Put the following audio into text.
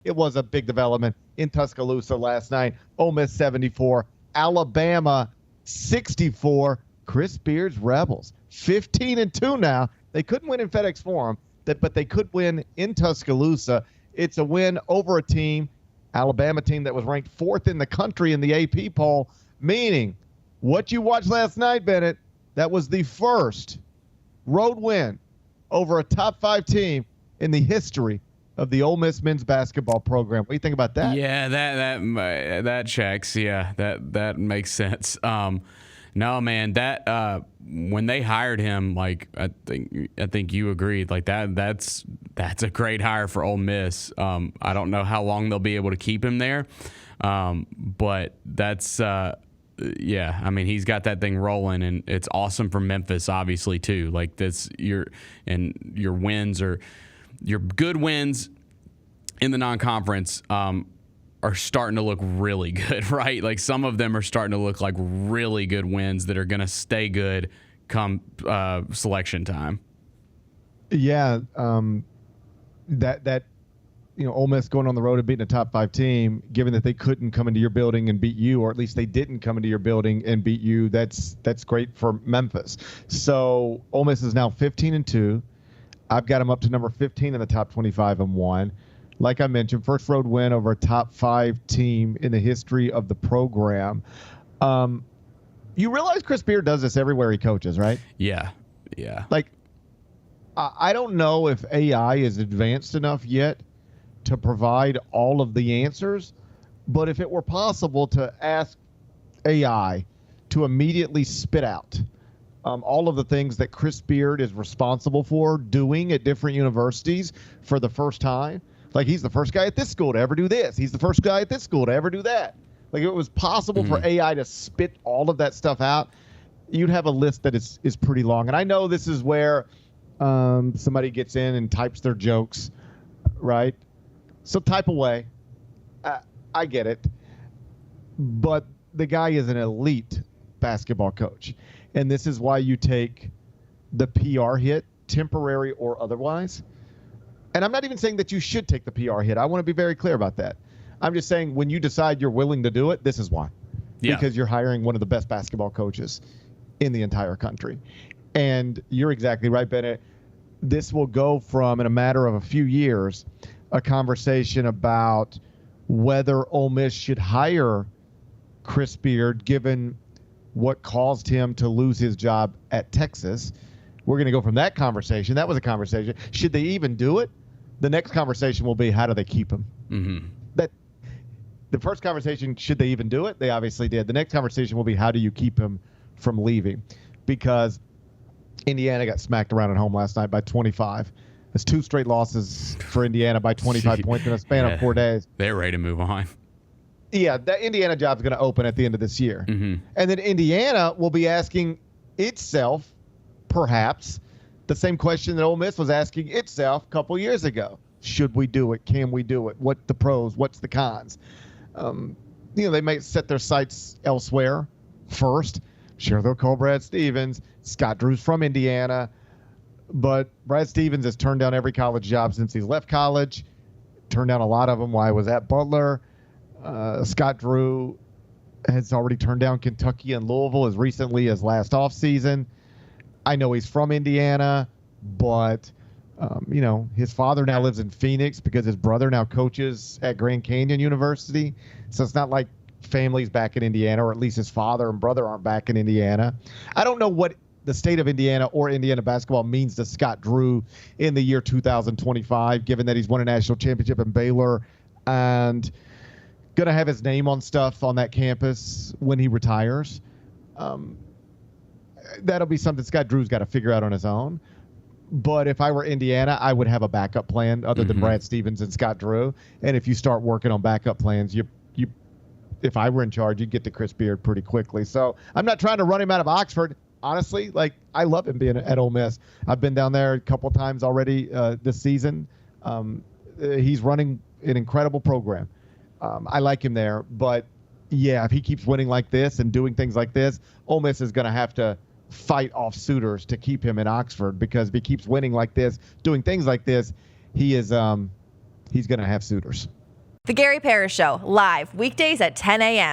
it was a big development in Tuscaloosa last night. Ole Miss 74, Alabama 64. Chris Beard's Rebels 15-2 now. They couldn't win in FedEx Forum, but they could win in Tuscaloosa. It's a win over a team, Alabama team that was ranked fourth in the country in the AP poll, meaning what you watched last night, Bennett, that was the first road win over a top 5 team in the history of the Ole Miss men's basketball program. What do you think about that? Yeah, that checks. Yeah, that makes sense. No, man, that when they hired him, like I think you agreed, like that's a great hire for Ole Miss. I don't know how long they'll be able to keep him there, but that's yeah. I mean, he's got that thing rolling, and it's awesome for Memphis, obviously too. Like your wins are your good wins in the non-conference. Are starting to look really good, right? Like some of them are starting to look like really good wins that are going to stay good come selection time. Yeah, that Ole Miss going on the road and beating a top 5 team, given that they couldn't come into your building and beat you, or at least they didn't come into your building and beat you. That's great for Memphis. So Ole Miss is now 15-2. I've got them up to number 15 in the top 25 and 1. Like I mentioned, first road win over a top 5 team in the history of the program. You realize Chris Beard does this everywhere he coaches, right? Yeah. Like, I don't know if AI is advanced enough yet to provide all of the answers, but if it were possible to ask AI to immediately spit out all of the things that Chris Beard is responsible for doing at different universities for the first time, like he's the first guy at this school to ever do this. He's the first guy at this school to ever do that. Like if it was possible for AI to spit all of that stuff out, you'd have a list that is pretty long. And I know this is where somebody gets in and types their jokes, right? So type away. I get it. But the guy is an elite basketball coach. And this is why you take the PR hit, temporary or otherwise. And I'm not even saying that you should take the PR hit. I want to be very clear about that. I'm just saying when you decide you're willing to do it, this is why. Yeah. Because you're hiring one of the best basketball coaches in the entire country. And you're exactly right, Bennett. This will go from, in a matter of a few years, a conversation about whether Ole Miss should hire Chris Beard, given what caused him to lose his job at Texas. We're going to go from that conversation. That was a conversation. Should they even do it? The next conversation will be, how do they keep him? Mm-hmm. The first conversation, should they even do it? They obviously did. The next conversation will be, how do you keep him from leaving? Because Indiana got smacked around at home last night by 25. It's 2 straight losses for Indiana by 25 points in a span of 4 days. They're ready to move on. Yeah, that Indiana job is going to open at the end of this year. Mm-hmm. And then Indiana will be asking itself, perhaps, the same question that Ole Miss was asking itself a couple years ago. Should we do it? Can we do it? What the pros? What's the cons? They may set their sights elsewhere first. Sure, they'll call Brad Stevens. Scott Drew's from Indiana. But Brad Stevens has turned down every college job since he's left college. Turned down a lot of them while he was at Butler. Scott Drew has already turned down Kentucky and Louisville as recently as last offseason. I know he's from Indiana, but, his father now lives in Phoenix because his brother now coaches at Grand Canyon University. So it's not like family's back in Indiana, or at least his father and brother aren't back in Indiana. I don't know what the state of Indiana or Indiana basketball means to Scott Drew in the year 2025, given that he's won a national championship in Baylor and going to have his name on stuff on that campus when he retires. That'll be something Scott Drew's got to figure out on his own. But if I were Indiana, I would have a backup plan other than Brad Stevens and Scott Drew. And if you start working on backup plans, if I were in charge, you'd get to Chris Beard pretty quickly. So I'm not trying to run him out of Oxford. Honestly, I love him being at Ole Miss. I've been down there a couple times already this season. He's running an incredible program. I like him there. But, yeah, if he keeps winning like this and doing things like this, Ole Miss is going to have to fight off suitors to keep him in Oxford, because if he keeps winning like this, doing things like this, he's going to have suitors. The Gary Parrish Show, live weekdays at 10 a.m.